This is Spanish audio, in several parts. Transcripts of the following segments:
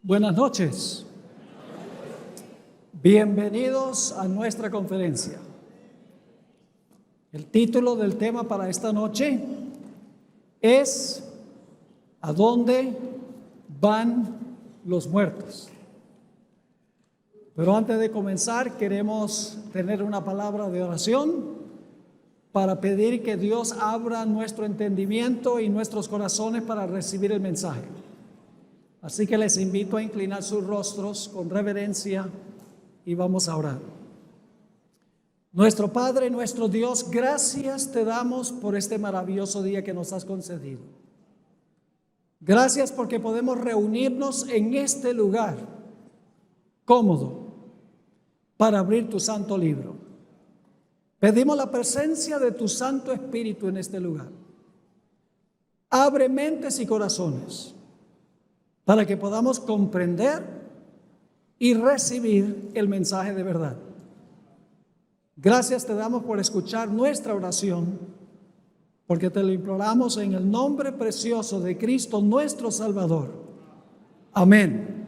Buenas noches. Bienvenidos a nuestra conferencia. El título del tema para esta noche es ¿A dónde van los muertos? Pero antes de comenzar, queremos tener una palabra de oración para pedir que Dios abra nuestro entendimiento y nuestros corazones para recibir el mensaje. Así que les invito a inclinar sus rostros con reverencia y vamos a orar. Nuestro Padre, nuestro Dios, gracias te damos por este maravilloso día que nos has concedido. Gracias porque podemos reunirnos en este lugar cómodo para abrir tu santo libro. Pedimos la presencia de tu Santo Espíritu en este lugar. Abre mentes y corazones para que podamos comprender y recibir el mensaje de verdad. Gracias te damos por escuchar nuestra oración, porque te lo imploramos en el nombre precioso de Cristo nuestro Salvador. Amén.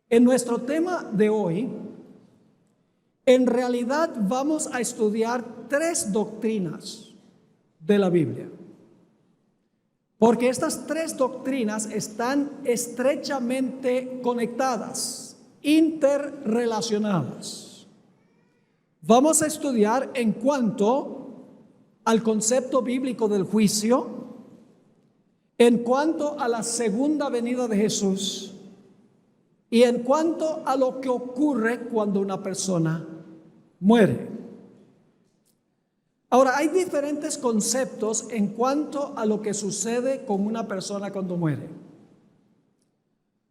En nuestro tema de hoy, en realidad vamos a estudiar 3 doctrinas de la Biblia. Porque estas 3 doctrinas están estrechamente conectadas, interrelacionadas. Vamos a estudiar en cuanto al concepto bíblico del juicio, en cuanto a la segunda venida de Jesús y en cuanto a lo que ocurre cuando una persona muere. Ahora, hay diferentes conceptos en cuanto a lo que sucede con una persona cuando muere.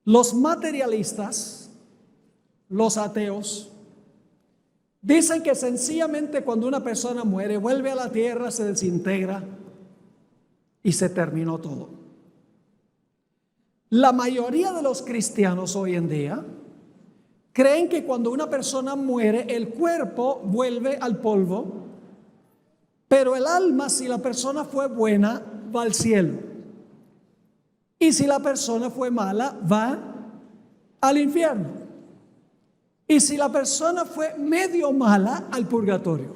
Los materialistas, los ateos, dicen que sencillamente cuando una persona muere, vuelve a la tierra, se desintegra y se terminó todo. La mayoría de los cristianos hoy en día creen que cuando una persona muere, el cuerpo vuelve al polvo, pero el alma, si la persona fue buena, va al cielo. Y si la persona fue mala, va al infierno. Y si la persona fue medio mala, al purgatorio.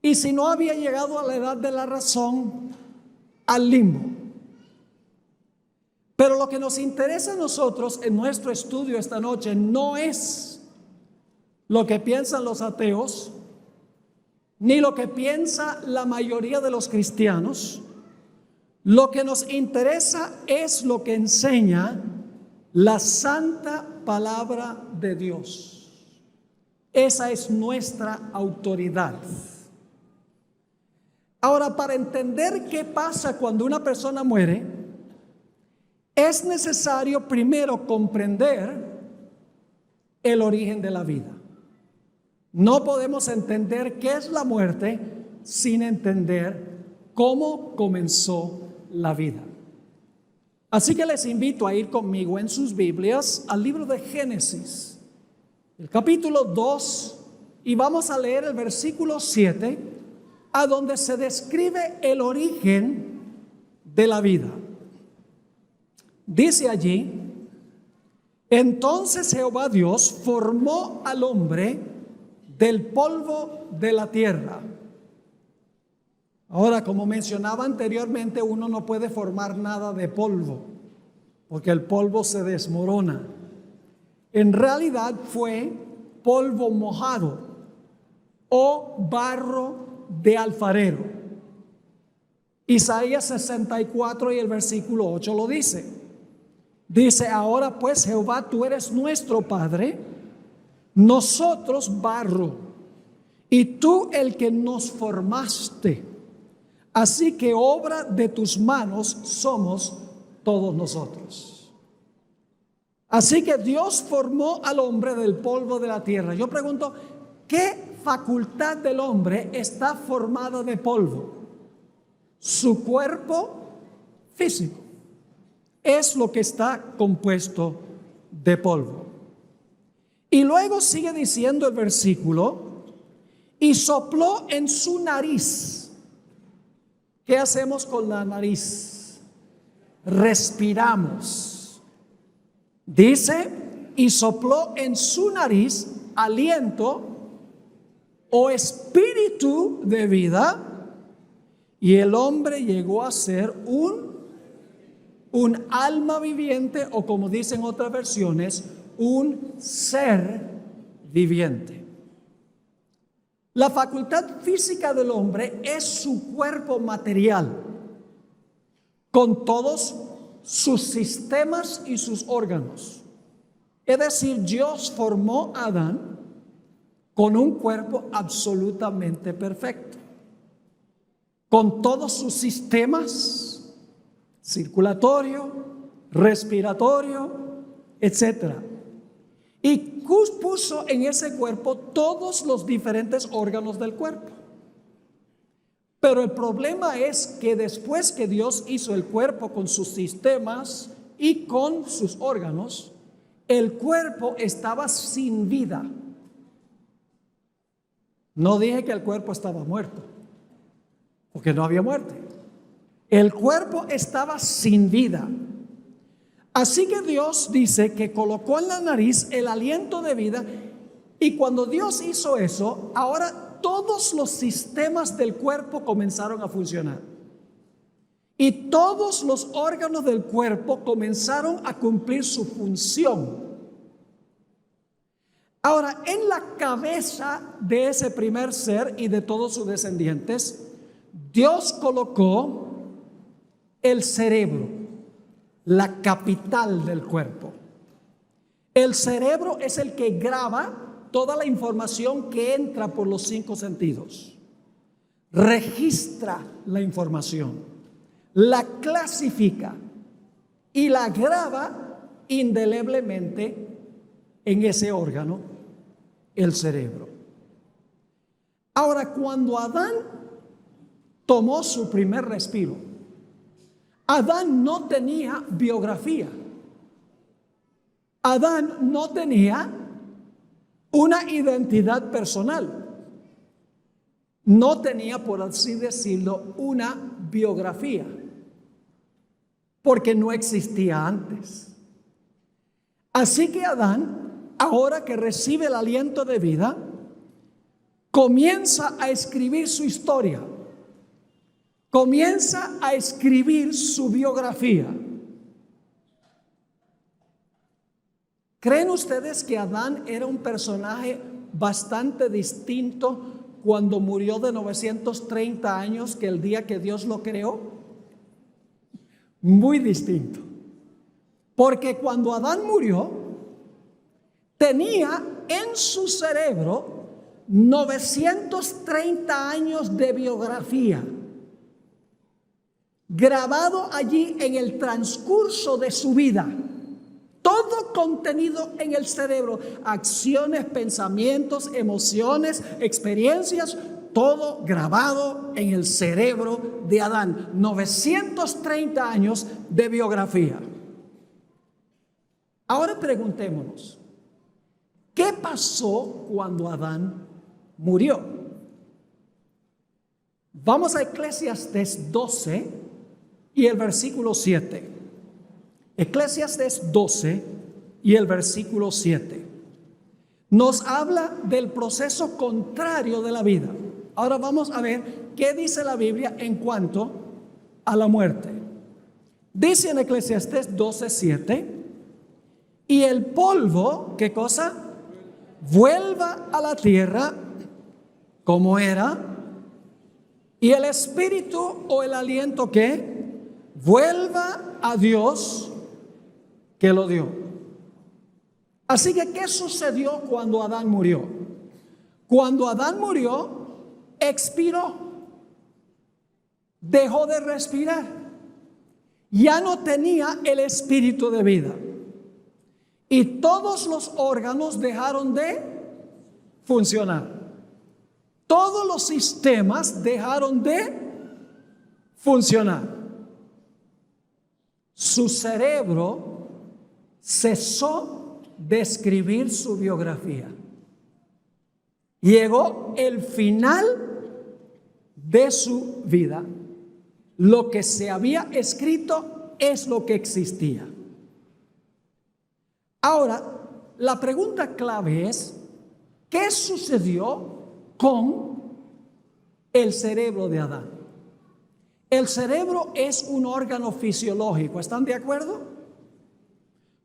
Y si no había llegado a la edad de la razón, al limbo. Pero lo que nos interesa a nosotros en nuestro estudio esta noche no es lo que piensan los ateos, ni lo que piensa la mayoría de los cristianos. Lo que nos interesa es lo que enseña la santa palabra de Dios. Esa es nuestra autoridad. Ahora, para entender qué pasa cuando una persona muere, es necesario primero comprender el origen de la vida. No podemos entender qué es la muerte sin entender cómo comenzó la vida. Así que les invito a ir conmigo en sus Biblias al libro de Génesis, el capítulo 2, y vamos a leer el versículo 7, a donde se describe el origen de la vida. Dice allí: entonces Jehová Dios formó al hombre del polvo de la tierra. Ahora, como mencionaba anteriormente, uno no puede formar nada de polvo, porque el polvo se desmorona. En realidad fue polvo mojado o barro de alfarero. Isaías 64 y el versículo 8 lo dice. Dice: ahora pues, Jehová, tú eres nuestro Padre, nosotros barro, y tú el que nos formaste. Así que obra de tus manos somos todos nosotros. Así que Dios formó al hombre del polvo de la tierra. Yo pregunto, ¿qué facultad del hombre está formada de polvo? Su cuerpo físico es lo que está compuesto de polvo. Y luego sigue diciendo el versículo: y sopló en su nariz. ¿Qué hacemos con la nariz? respiramos. Dice, y sopló en su nariz aliento o espíritu de vida, y el hombre llegó a ser un alma viviente, o como dicen otras versiones, un ser viviente. La facultad física del hombre es su cuerpo material, con todos sus sistemas y sus órganos. Es decir, Dios formó a Adán con un cuerpo absolutamente perfecto, con todos sus sistemas, circulatorio, respiratorio, etc. Y puso en ese cuerpo todos los diferentes órganos del cuerpo. Pero el problema es que después que Dios hizo el cuerpo con sus sistemas y con sus órganos, el cuerpo estaba sin vida. No dije que el cuerpo estaba muerto, porque no había muerte. El cuerpo estaba sin vida. Así que Dios dice que colocó en la nariz el aliento de vida, y cuando Dios hizo eso, ahora todos los sistemas del cuerpo comenzaron a funcionar. Y todos los órganos del cuerpo comenzaron a cumplir su función. Ahora, en la cabeza de ese primer ser y de todos sus descendientes, Dios colocó el cerebro, la capital del cuerpo. El cerebro es el que graba toda la información que entra por los 5 sentidos. Registra la información, la clasifica y la graba indeleblemente en ese órgano, el cerebro. Ahora, cuando Adán tomó su primer respiro, Adán no tenía biografía. Adán no tenía una identidad personal. No tenía, por así decirlo, una biografía, porque no existía antes. Así que Adán, ahora que recibe el aliento de vida, comienza a escribir su historia, comienza a escribir su biografía. ¿Creen ustedes que Adán era un personaje bastante distinto cuando murió de 930 años que el día que Dios lo creó? Muy distinto. Porque cuando Adán murió, tenía en su cerebro 930 años de biografía, grabado allí en el transcurso de su vida. Todo contenido en el cerebro, acciones, pensamientos, emociones, experiencias, todo grabado en el cerebro de Adán. 930 años de biografía. Ahora preguntémonos, ¿qué pasó cuando Adán murió? Vamos a Eclesiastés 12 y el versículo 7. Eclesiastés 12 y el versículo 7 nos habla del proceso contrario de la vida. Ahora vamos a ver qué dice la Biblia en cuanto a la muerte. Dice en Eclesiastés 12, 7, y el polvo, ¿qué cosa? Vuelva a la tierra como era, y el espíritu o el aliento, ¿qué? Vuelva a Dios que lo dio. Así que, ¿qué sucedió cuando Adán murió? Cuando Adán murió, expiró, dejó de respirar, ya no tenía el espíritu de vida, y todos los órganos dejaron de funcionar. Todos los sistemas dejaron de funcionar. Su cerebro cesó de escribir su biografía. Llegó el final de su vida. Lo que se había escrito es lo que existía. Ahora, la pregunta clave es, ¿qué sucedió con el cerebro de Adán? El cerebro es un órgano fisiológico, ¿están de acuerdo?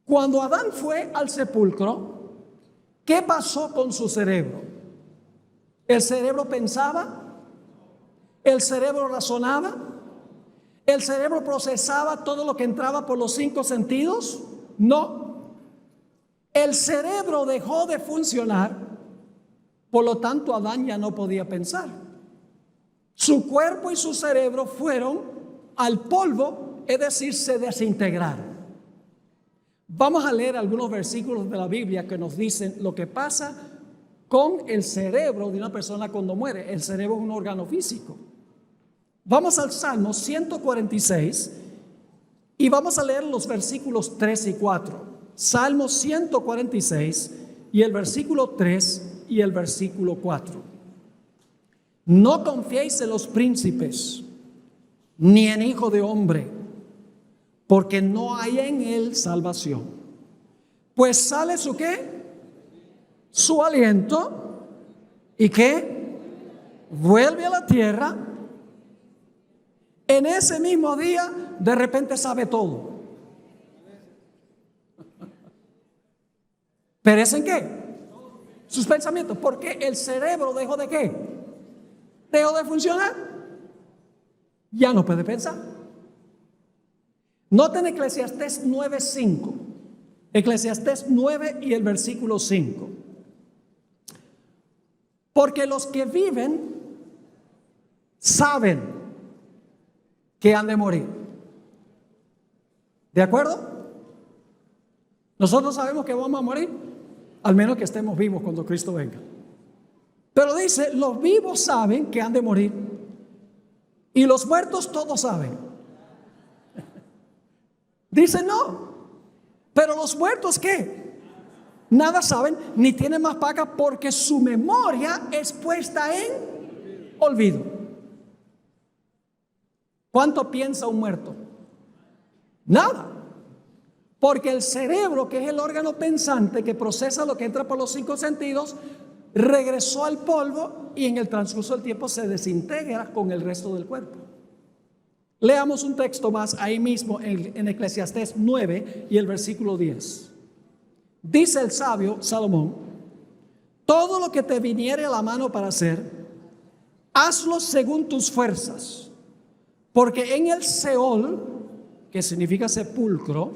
Cuando Adán fue al sepulcro, ¿qué pasó con su cerebro? ¿El cerebro pensaba? ¿El cerebro razonaba? ¿El cerebro procesaba todo lo que entraba por los 5 sentidos? No. El cerebro dejó de funcionar, por lo tanto Adán ya no podía pensar. Su cuerpo y su cerebro fueron al polvo, es decir, se desintegraron. Vamos a leer algunos versículos de la Biblia que nos dicen lo que pasa con el cerebro de una persona cuando muere. El cerebro es un órgano físico. Vamos al Salmo 146 y vamos a leer los versículos 3 y 4. Salmo 146 y el versículo 3 y el versículo 4. No confiéis en los príncipes, ni en hijo de hombre, porque no hay en él salvación. Pues sale su ¿qué? Su aliento, ¿y qué? Vuelve a la tierra. En ese mismo día, de repente sabe todo. ¿Perecen qué? Sus pensamientos. Porque el cerebro dejó de qué? Dejó de funcionar. Ya no puede pensar. Noten Eclesiastés 9:5. Eclesiastés 9 y el versículo 5. Porque los que viven saben que han de morir. ¿De acuerdo? Nosotros sabemos que vamos a morir, al menos que estemos vivos cuando Cristo venga. Pero dice, los vivos saben que han de morir y los muertos todos saben. Dice no, pero los muertos ¿qué? Nada saben ni tienen más paga porque su memoria es puesta en olvido. ¿Cuánto piensa un muerto? Nada. Porque el cerebro, que es el órgano pensante que procesa lo que entra por los 5 sentidos, regresó al polvo y en el transcurso del tiempo se desintegra con el resto del cuerpo. Leamos un texto más ahí mismo en Eclesiastés 9 y el versículo 10. Dice el sabio Salomón: todo lo que te viniere a la mano para hacer, hazlo según tus fuerzas, porque en el Seol, que significa sepulcro,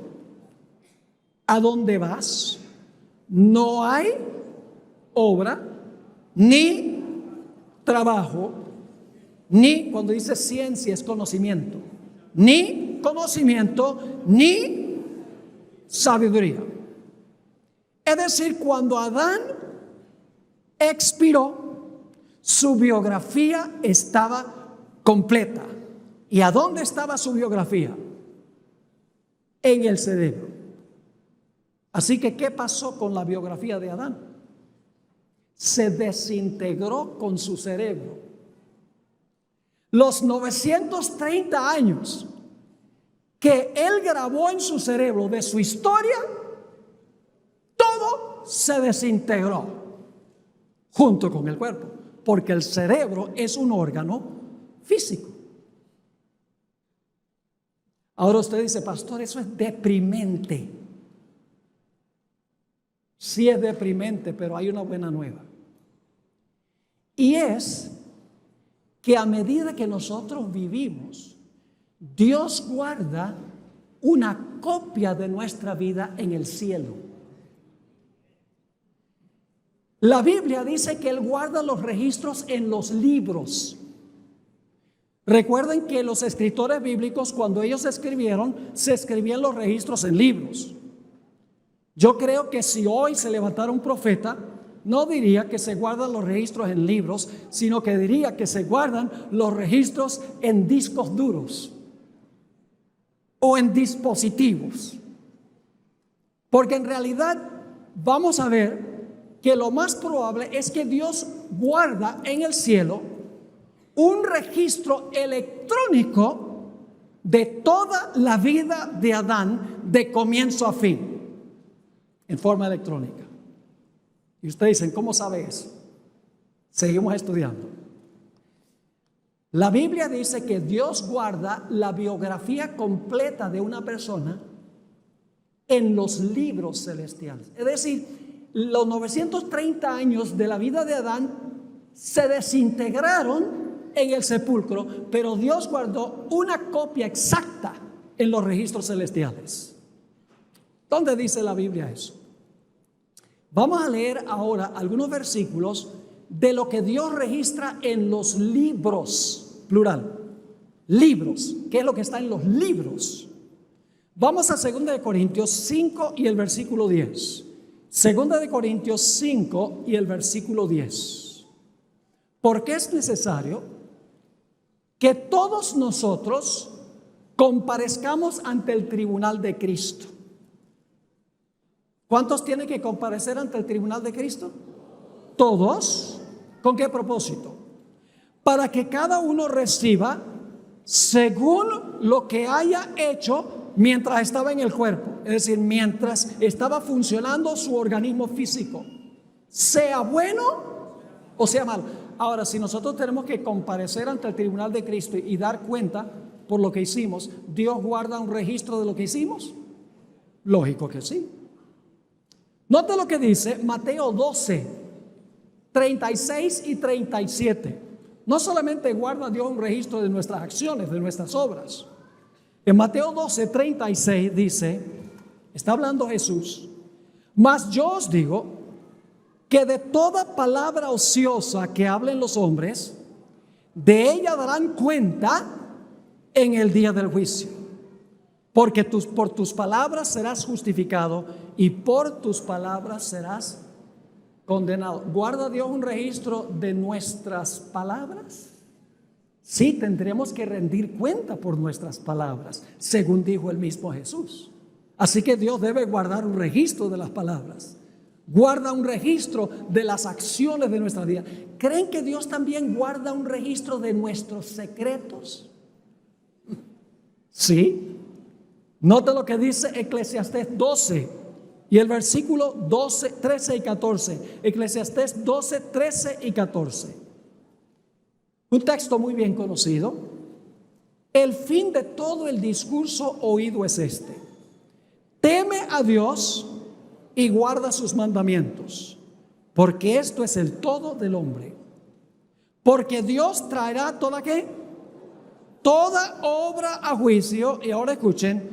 a donde vas, no hay obra, ni trabajo, ni, cuando dice ciencia es conocimiento, ni conocimiento, ni sabiduría. Es decir, cuando Adán expiró, su biografía estaba completa. ¿Y a dónde estaba su biografía? En el cerebro. Así que, ¿qué pasó con la biografía de Adán? Se desintegró con su cerebro. Los 930 años que él grabó en su cerebro de su historia, todo se desintegró junto con el cuerpo, porque el cerebro es un órgano físico. Ahora usted dice, pastor, eso es deprimente. Sí es deprimente, pero hay una buena nueva. Y es que a medida que nosotros vivimos, Dios guarda una copia de nuestra vida en el cielo. La Biblia dice que Él guarda los registros en los libros. Recuerden que los escritores bíblicos, cuando ellos escribieron, se escribían los registros en libros. Yo creo que si hoy se levantara un profeta, no diría que se guardan los registros en libros, sino que diría que se guardan los registros en discos duros o en dispositivos. Porque en realidad vamos a ver que lo más probable es que Dios guarda en el cielo un registro electrónico de toda la vida de Adán de comienzo a fin en forma electrónica. Y ustedes dicen, ¿cómo sabe eso? Seguimos estudiando. La Biblia dice que Dios guarda la biografía completa de una persona en los libros celestiales. Es decir, los 930 años de la vida de Adán se desintegraron en el sepulcro, pero Dios guardó una copia exacta en los registros celestiales. ¿Dónde dice la Biblia eso? Vamos a leer ahora algunos versículos de lo que Dios registra en los libros, plural, libros. ¿Qué es lo que está en los libros? Vamos a 2 de Corintios 5 y el versículo 10. 2 de Corintios 5 y el versículo 10. Porque es necesario que todos nosotros comparezcamos ante el tribunal de Cristo. ¿Cuántos tienen que comparecer ante el tribunal de Cristo? Todos. ¿Con qué propósito? Para que cada uno reciba según lo que haya hecho mientras estaba en el cuerpo, es decir, mientras estaba funcionando su organismo físico, sea bueno o sea malo. Ahora, si nosotros tenemos que comparecer ante el tribunal de Cristo y dar cuenta por lo que hicimos, ¿Dios guarda un registro de lo que hicimos? Lógico que sí. Note lo que dice Mateo 12, 36 y 37. No solamente guarda Dios un registro de nuestras acciones, de nuestras obras. En Mateo 12, 36 dice, está hablando Jesús, mas yo os digo que de toda palabra ociosa que hablen los hombres, de ella darán cuenta en el día del juicio. Porque por tus palabras serás justificado y por tus palabras serás condenado. ¿Guarda Dios un registro de nuestras palabras? Sí, tendremos que rendir cuenta por nuestras palabras, según dijo el mismo Jesús. Así que Dios debe guardar un registro de las palabras. Guarda un registro de las acciones de nuestra vida. ¿Creen que Dios también guarda un registro de nuestros secretos? Sí. Note lo que dice Eclesiastés 12 y el versículo 12, 13 y 14. Eclesiastés 12, 13 y 14. Un texto muy bien conocido. El fin de todo el discurso oído es este: teme a Dios y guarda sus mandamientos, porque esto es el todo del hombre. Porque Dios traerá toda obra a juicio, y ahora escuchen,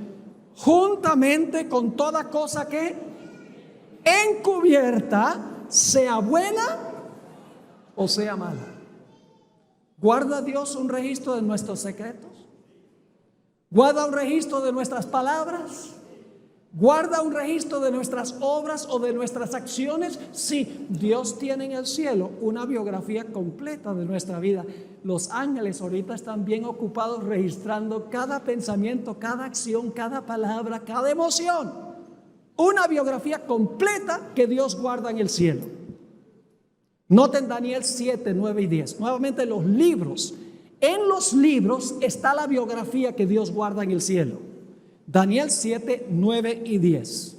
juntamente con toda cosa que encubierta, sea buena o sea mala. ¿Guarda Dios un registro de nuestros secretos? ¿Guarda un registro de nuestras palabras? ¿Guarda un registro de nuestras obras o de nuestras acciones? Sí, Dios tiene en el cielo una biografía completa de nuestra vida. Los ángeles ahorita están bien ocupados registrando cada pensamiento, cada acción, cada palabra, cada emoción. Una biografía completa que Dios guarda en el cielo. Noten Daniel 7, 9 y 10. Nuevamente los libros. En los libros está la biografía que Dios guarda en el cielo. Daniel 7, 9 y 10.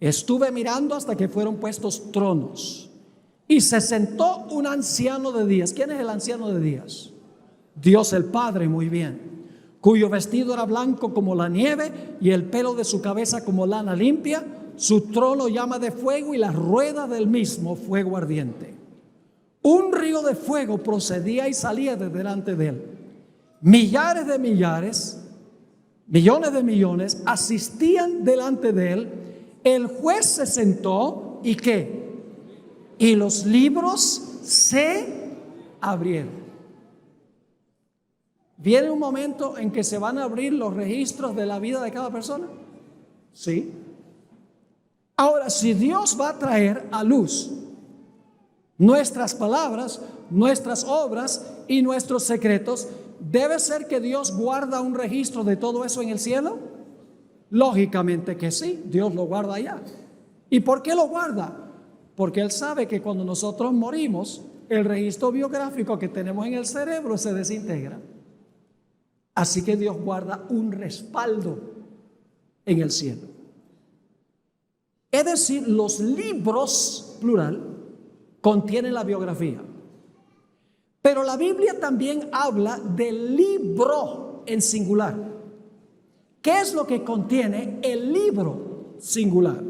Estuve mirando hasta que fueron puestos tronos y se sentó un anciano de días. ¿Quién es el anciano de días? Dios el Padre, muy bien. Cuyo vestido era blanco como la nieve y el pelo de su cabeza como lana limpia. Su trono llama de fuego y la rueda del mismo fuego ardiente. Un río de fuego procedía y salía de delante de él. Millares de millares, millones de millones asistían delante de él. El juez se sentó y ¿qué? Y los libros se abrieron. ¿Viene un momento en que se van a abrir los registros de la vida de cada persona? Sí. Ahora, si Dios va a traer a luz nuestras palabras, nuestras obras y nuestros secretos, ¿debe ser que Dios guarda un registro de todo eso en el cielo? Lógicamente que sí, Dios lo guarda allá. ¿Y por qué lo guarda? Porque Él sabe que cuando nosotros morimos, el registro biográfico que tenemos en el cerebro se desintegra. Así que Dios guarda un respaldo en el cielo. Es decir, los libros, plural, contienen la biografía. Pero la Biblia también habla del libro en singular. ¿Qué es lo que contiene el libro singular?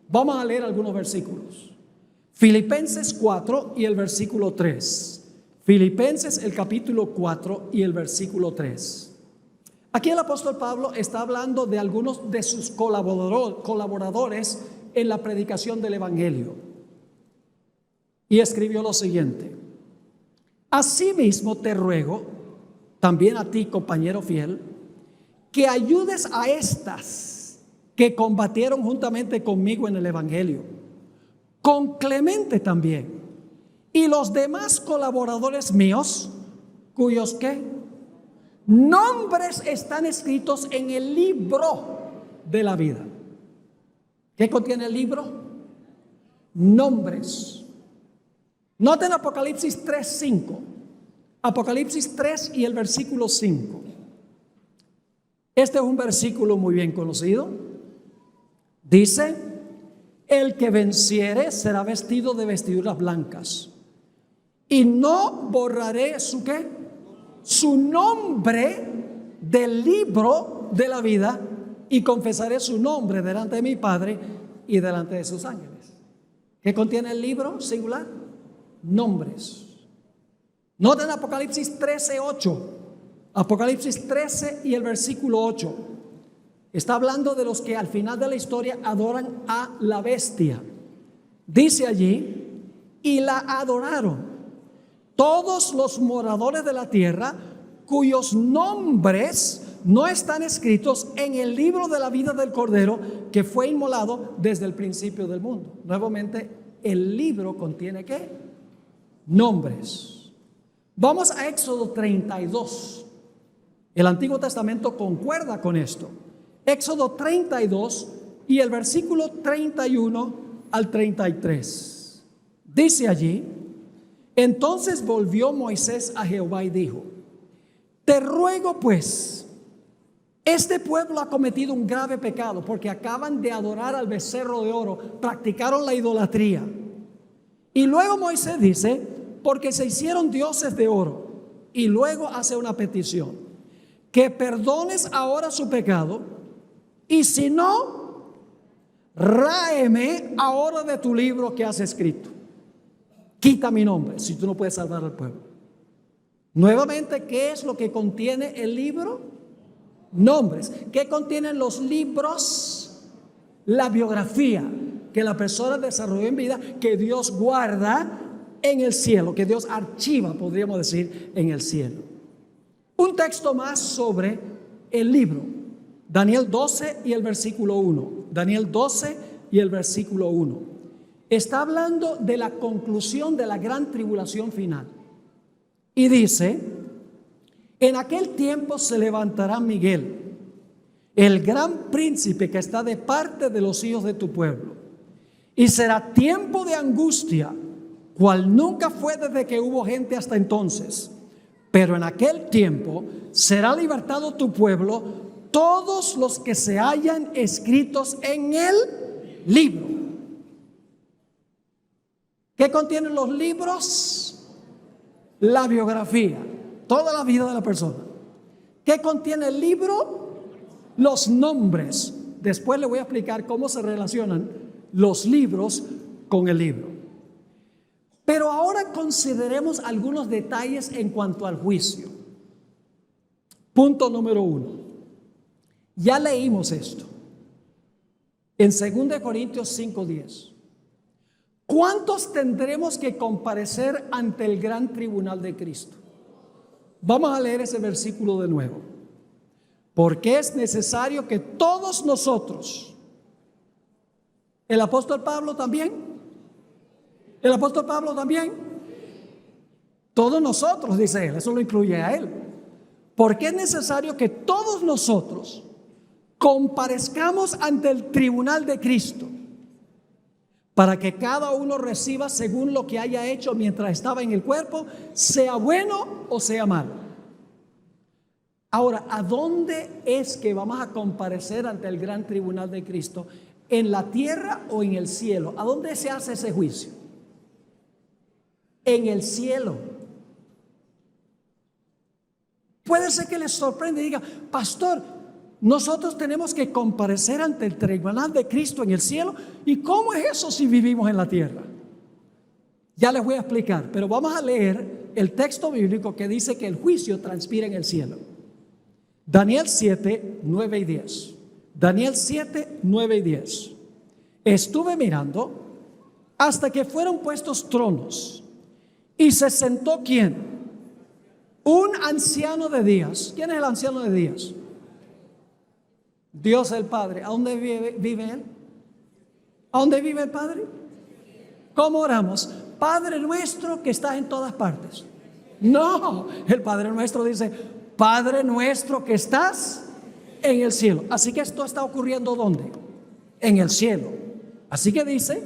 Vamos a leer algunos versículos. Filipenses 4 y el versículo 3. Filipenses el capítulo 4 y el versículo 3. Aquí el apóstol Pablo está hablando de algunos de sus colaboradores en la predicación del evangelio. Y escribió lo siguiente: asimismo te ruego, también a ti, compañero fiel, que ayudes a estas que combatieron juntamente conmigo en el evangelio, con Clemente también, y los demás colaboradores míos, cuyos ¿qué? Nombres están escritos en el libro de la vida. ¿Qué contiene el libro? Nombres. Noten Apocalipsis 3:5. Apocalipsis 3 y el versículo 5. Este es un versículo muy bien conocido. Dice: el que venciere será vestido de vestiduras blancas, y no borraré su ¿qué? Su nombre del libro de la vida, y confesaré su nombre delante de mi Padre y delante de sus ángeles. ¿Qué contiene el libro singular? Nombres. Noten Apocalipsis 13:8. Apocalipsis 13 y el versículo 8. Está hablando de los que al final de la historia adoran a la bestia. Dice allí: y la adoraron todos los moradores de la tierra, cuyos nombres no están escritos en el libro de la vida del Cordero, que fue inmolado desde el principio del mundo. Nuevamente, el libro contiene ¿qué? Nombres. Vamos a Éxodo 32. El Antiguo Testamento concuerda con esto. Éxodo 32 y el versículo 31 al 33. Dice allí: entonces volvió Moisés a Jehová y dijo: te ruego pues, este pueblo ha cometido un grave pecado, porque acaban de adorar al becerro de oro, practicaron la idolatría. Y luego Moisés dice: porque se hicieron dioses de oro. Y luego hace una petición: que perdones ahora su pecado, y si no, ráeme ahora de tu libro que has escrito. Quita mi nombre si tú no puedes salvar al pueblo. Nuevamente, ¿qué es lo que contiene el libro? Nombres. ¿Qué contienen los libros? La biografía que la persona desarrolló en vida, que Dios guarda en el cielo, que Dios archiva, podríamos decir, en el cielo. Un texto más sobre el libro. Daniel 12 y el versículo 1. Daniel 12 y el versículo 1. Está hablando de la conclusión de la gran tribulación final. Y dice: en aquel tiempo se levantará Miguel, el gran príncipe que está de parte de los hijos de tu pueblo, y será tiempo de angustia, cual nunca fue desde que hubo gente hasta entonces. Pero en aquel tiempo será libertado tu pueblo, todos los que se hayan escritos en el libro. ¿Qué contienen los libros? La biografía, toda la vida de la persona. ¿Qué contiene el libro? Los nombres. Después le voy a explicar cómo se relacionan los libros con el libro. Pero ahora consideremos algunos detalles en cuanto al juicio. Punto número 1. Ya leímos esto en 2 Corintios 5:10. ¿Cuántos tendremos que comparecer ante el gran tribunal de Cristo? Vamos a leer ese versículo de nuevo. Porque es necesario que todos nosotros, el apóstol Pablo también, todos nosotros, dice él, eso lo incluye a él. Porque es necesario que todos nosotros comparezcamos ante el tribunal de Cristo, para que cada uno reciba según lo que haya hecho mientras estaba en el cuerpo, sea bueno o sea malo. Ahora, ¿a dónde es que vamos a comparecer ante el gran tribunal de Cristo? ¿En la tierra o en el cielo? ¿A dónde se hace ese juicio? En el cielo. Puede ser que les sorprenda y diga, pastor, nosotros tenemos que comparecer ante el tribunal de Cristo en el cielo. ¿Y cómo es eso si vivimos en la tierra? Ya les voy a explicar, pero vamos a leer el texto bíblico que dice que el juicio transpira en el cielo. Daniel 7, 9 y 10. Daniel 7, 9 y 10. Estuve mirando hasta que fueron puestos tronos y se sentó ¿quién? Un anciano de días. ¿Quién es el anciano de días? Dios el Padre. ¿A dónde vive Él? ¿A dónde vive el Padre? ¿Cómo oramos? Padre nuestro que estás en todas partes. No, el Padre nuestro dice, Padre nuestro que estás en el cielo. Así que esto está ocurriendo ¿dónde? En el cielo. Así que dice,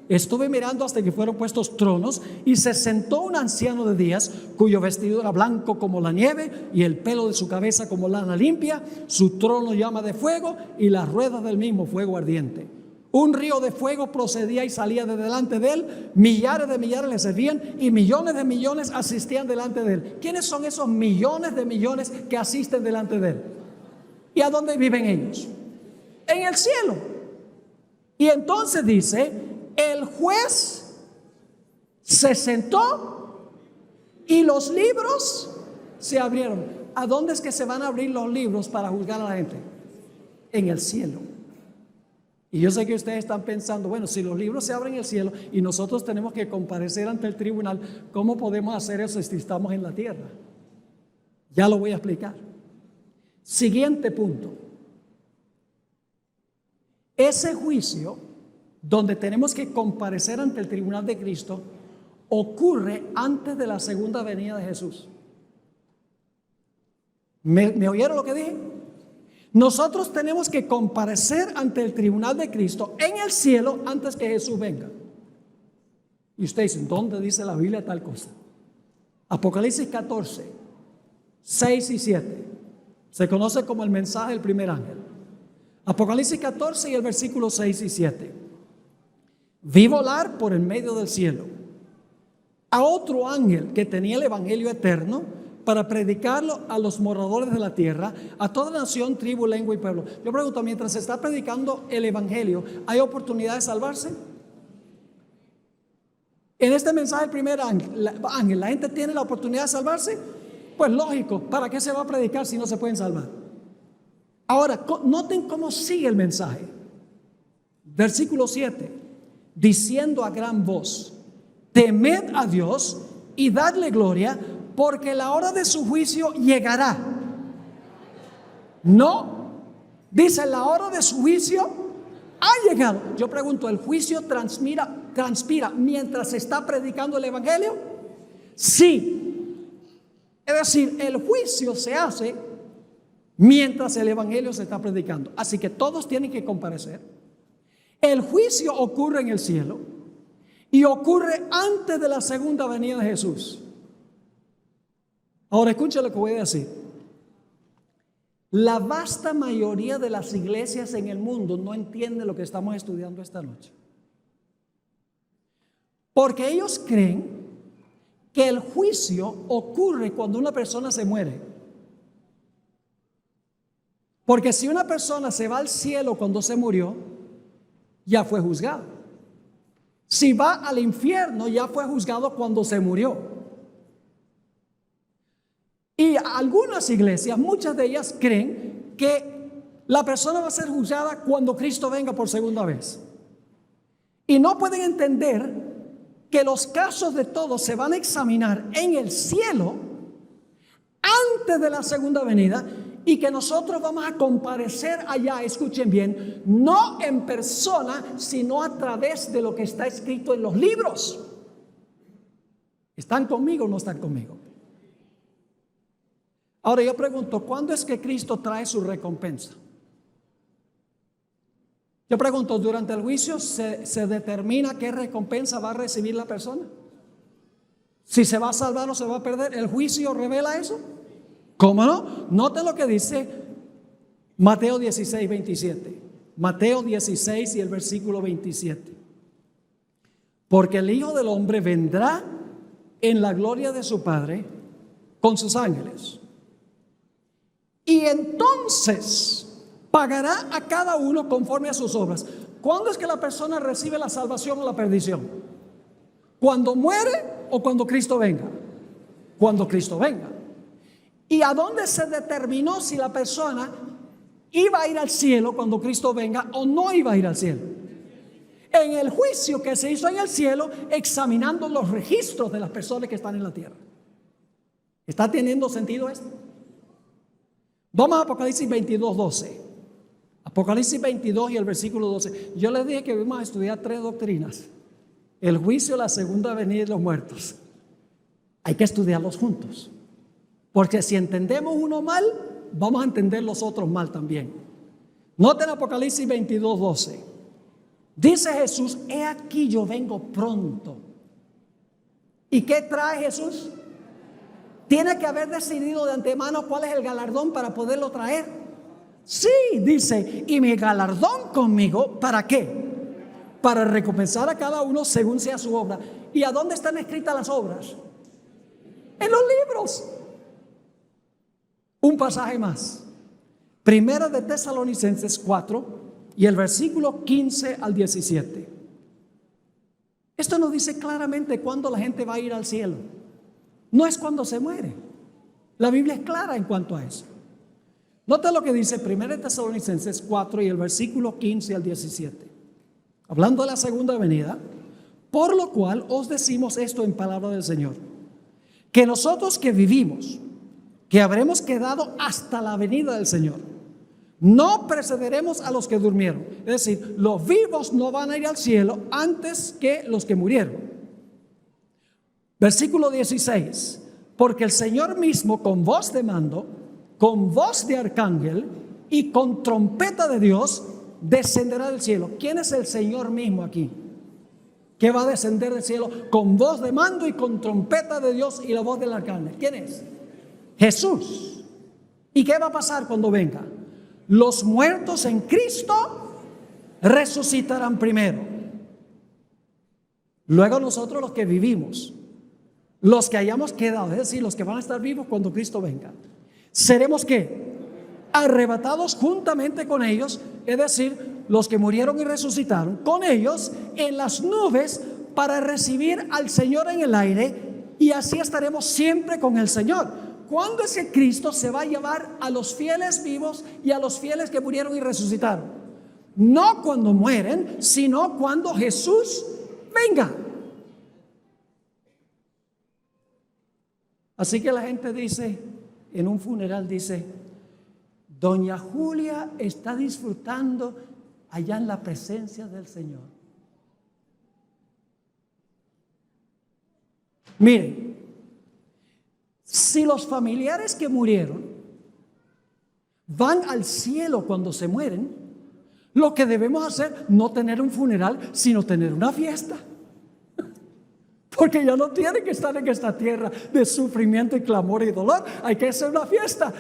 estuve mirando hasta que fueron puestos tronos y se sentó un anciano de días cuyo vestido era blanco como la nieve y el pelo de su cabeza como lana limpia, su trono llama de fuego y las ruedas del mismo fuego ardiente. Un río de fuego procedía y salía de delante de él, millares de millares le servían y millones de millones asistían delante de él. ¿Quiénes son esos millones de millones que asisten delante de él? ¿Y a dónde viven ellos? En el cielo. Y entonces dice, el juez se sentó y los libros se abrieron. ¿A dónde es que se van a abrir los libros para juzgar a la gente? En el cielo. Y yo sé que ustedes están pensando, bueno, si los libros se abren en el cielo y nosotros tenemos que comparecer ante el tribunal, ¿cómo podemos hacer eso si estamos en la tierra? Ya lo voy a explicar. Siguiente punto. Ese juicio donde tenemos que comparecer ante el tribunal de Cristo ocurre antes de la segunda venida de Jesús. ¿Me oyeron lo que dije? Nosotros tenemos que comparecer ante el tribunal de Cristo en el cielo antes que Jesús venga. Y ustedes dicen, ¿dónde dice la Biblia tal cosa? Apocalipsis 14, 6 y 7. Se conoce como el mensaje del primer ángel. Apocalipsis 14 y el versículo 6 y 7. Vi volar por el medio del cielo a otro ángel que tenía el evangelio eterno para predicarlo a los moradores de la tierra, a toda nación, tribu, lengua y pueblo. Yo pregunto, mientras se está predicando el evangelio, ¿hay oportunidad de salvarse? En este mensaje del primer ángel, ¿la gente tiene la oportunidad de salvarse? Pues lógico, ¿para qué se va a predicar si no se pueden salvar? Ahora, noten cómo sigue el mensaje. Versículo 7, diciendo a gran voz, temed a Dios y dadle gloria, porque la hora de su juicio llegará. No, dice la hora de su juicio ha llegado. Yo pregunto, ¿el juicio transpira mientras se está predicando el evangelio? Sí. Es decir, el juicio se hace mientras el evangelio se está predicando. Así que todos tienen que comparecer. El juicio ocurre en el cielo y ocurre antes de la segunda venida de Jesús. Ahora escucha lo que voy a decir. La vasta mayoría de las iglesias en el mundo no entiende lo que estamos estudiando esta noche. Porque ellos creen que el juicio ocurre cuando una persona se muere. Porque si una persona se va al cielo cuando se murió, ya fue juzgado. Si va al infierno, ya fue juzgado cuando se murió. Y algunas iglesias, muchas de ellas creen que la persona va a ser juzgada cuando Cristo venga por segunda vez. Y no pueden entender que los casos de todos se van a examinar en el cielo antes de la segunda venida y que nosotros vamos a comparecer allá, escuchen bien, no en persona, sino a través de lo que está escrito en los libros. ¿Están conmigo o no están conmigo? Ahora yo pregunto, ¿cuándo es que Cristo trae su recompensa? Yo pregunto, ¿durante el juicio se determina qué recompensa va a recibir la persona? Si se va a salvar o se va a perder, ¿el juicio revela eso? ¿Cómo no? Noten lo que dice Mateo 16, 27. Mateo 16 y el versículo 27. Porque el Hijo del Hombre vendrá en la gloria de su Padre con sus ángeles. Y entonces pagará a cada uno conforme a sus obras. ¿Cuándo es que la persona recibe la salvación o la perdición? ¿Cuando muere o cuando Cristo venga? Cuando Cristo venga. ¿Y a dónde se determinó si la persona iba a ir al cielo cuando Cristo venga o no iba a ir al cielo? En el juicio que se hizo en el cielo, examinando los registros de las personas que están en la tierra. ¿Está teniendo sentido esto? Vamos a Apocalipsis 22, 12. Apocalipsis 22 y el versículo 12. Yo les dije que vamos a estudiar 3 doctrinas: el juicio, la segunda venida y los muertos. Hay que estudiarlos juntos, porque si entendemos uno mal, vamos a entender los otros mal también. Noten Apocalipsis 22, 12. Dice Jesús: he aquí yo vengo pronto. ¿Y qué trae Jesús? Tiene que haber decidido de antemano cuál es el galardón para poderlo traer. Sí, dice, y mi galardón conmigo, ¿para qué? Para recompensar a cada uno según sea su obra. ¿Y a dónde están escritas las obras? En los libros. Un pasaje más. Primera de Tesalonicenses 4 y el versículo 15 al 17. Esto nos dice claramente cuándo la gente va a ir al cielo. No es cuando se muere. La Biblia es clara en cuanto a eso. Nota lo que dice 1 Tesalonicenses 4 y el versículo 15 al 17. Hablando de la segunda venida: por lo cual os decimos esto en palabra del Señor, que nosotros que vivimos, que habremos quedado hasta la venida del Señor, no precederemos a los que durmieron. Es decir, los vivos no van a ir al cielo antes que los que murieron. Versículo 16: porque el Señor mismo, con voz de mando, con voz de arcángel y con trompeta de Dios, descenderá del cielo. ¿Quién es el Señor mismo aquí? Que va a descender del cielo con voz de mando y con trompeta de Dios y la voz del arcángel. ¿Quién es? Jesús. ¿Y qué va a pasar cuando venga? Los muertos en Cristo resucitarán primero. Luego nosotros, los que vivimos, los que hayamos quedado, es decir, los que van a estar vivos cuando Cristo venga, seremos ¿qué? Arrebatados juntamente con ellos, es decir, los que murieron y resucitaron, con ellos en las nubes para recibir al Señor en el aire, y así estaremos siempre con el Señor. ¿Cuándo es que Cristo se va a llevar a los fieles vivos y a los fieles que murieron y resucitaron? No cuando mueren, sino cuando Jesús venga. Así que la gente dice, en un funeral dice: doña Julia está disfrutando allá en la presencia del Señor. Miren, si los familiares que murieron van al cielo cuando se mueren, lo que debemos hacer no tener un funeral, sino tener una fiesta. Porque ya no tienen que estar en esta tierra de sufrimiento y clamor y dolor. Hay que hacer una fiesta.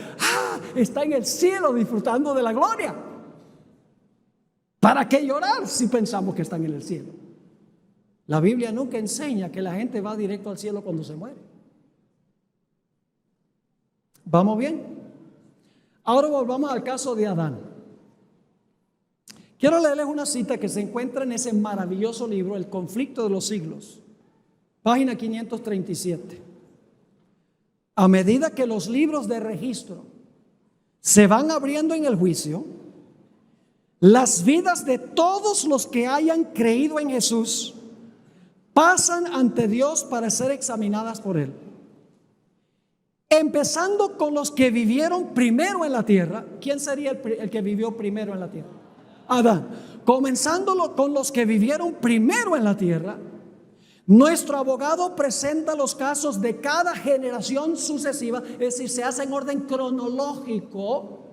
Está en el cielo disfrutando de la gloria. ¿Para qué llorar si pensamos que están en el cielo? La Biblia nunca enseña que la gente va directo al cielo cuando se muere. ¿Vamos bien? Ahora volvamos al caso de Adán. Quiero leerles una cita que se encuentra en ese maravilloso libro, El conflicto de los siglos. Página 537. A medida que los libros de registro se van abriendo en el juicio, las vidas de todos los que hayan creído en Jesús pasan ante Dios para ser examinadas por Él. Empezando con los que vivieron primero en la tierra. ¿Quién sería el que vivió primero en la tierra? Adán. Comenzándolo con los que vivieron primero en la tierra, nuestro abogado presenta los casos de cada generación sucesiva, es decir, se hace en orden cronológico.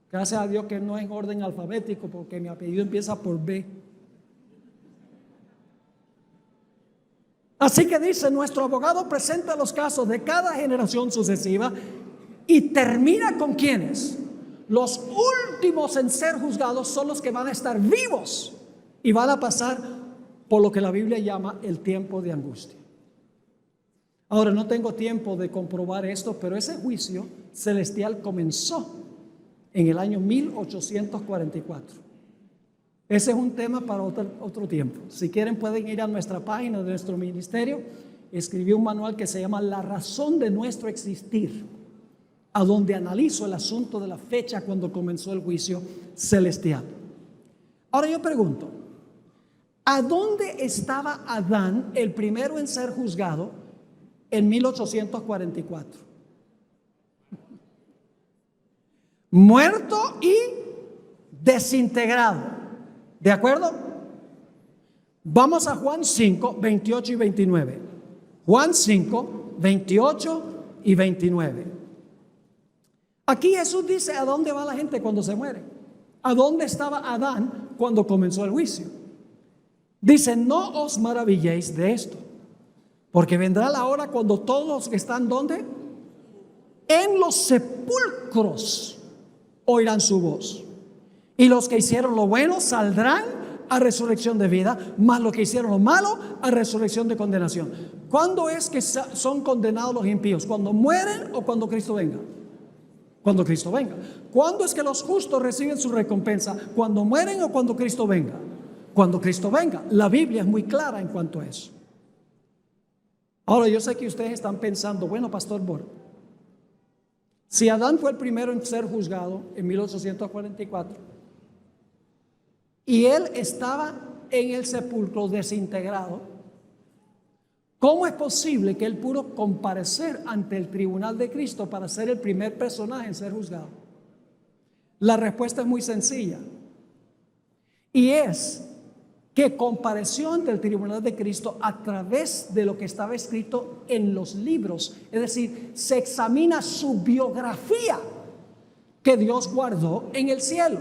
Gracias a Dios que no en orden alfabético, porque mi apellido empieza por B. Así que dice, nuestro abogado presenta los casos de cada generación sucesiva Y termina con ¿quiénes? Los últimos en ser juzgados son los que van a estar vivos y van a pasar por lo que la Biblia llama el tiempo de angustia. Ahora, no tengo tiempo de comprobar esto, pero ese juicio celestial comenzó en el año 1844. Ese es un tema para otro tiempo. Si quieren pueden ir a nuestra página de nuestro ministerio. Escribí un manual que se llama La razón de nuestro existir, a donde analizo el asunto de la fecha cuando comenzó el juicio celestial. Ahora yo pregunto, ¿a dónde estaba Adán, el primero en ser juzgado, en 1844? Muerto y desintegrado. ¿De acuerdo? Vamos a Juan 5, 28 y 29. Juan 5, 28 y 29. Aquí Jesús dice a dónde va la gente cuando se muere. ¿A dónde estaba Adán cuando comenzó el juicio? Dice, no os maravilléis de esto, porque vendrá la hora cuando todos los que están ¿dónde? En los sepulcros oirán su voz. Y los que hicieron lo bueno saldrán a resurrección de vida, mas los que hicieron lo malo a resurrección de condenación. ¿Cuándo es que son condenados los impíos? ¿Cuando mueren o cuando Cristo venga? Cuando Cristo venga. ¿Cuándo es que los justos reciben su recompensa? ¿Cuando mueren o cuando Cristo venga? Cuando Cristo venga. La Biblia es muy clara en cuanto a eso. Ahora yo sé que ustedes están pensando, bueno, Pastor Bor, si Adán fue el primero en ser juzgado en 1844 y él estaba en el sepulcro desintegrado, ¿cómo es posible que él pudo comparecer ante el tribunal de Cristo para ser el primer personaje en ser juzgado? La respuesta es muy sencilla, y es que compareció ante el tribunal de Cristo a través de lo que estaba escrito en los libros. Es decir, se examina su biografía que Dios guardó en el cielo.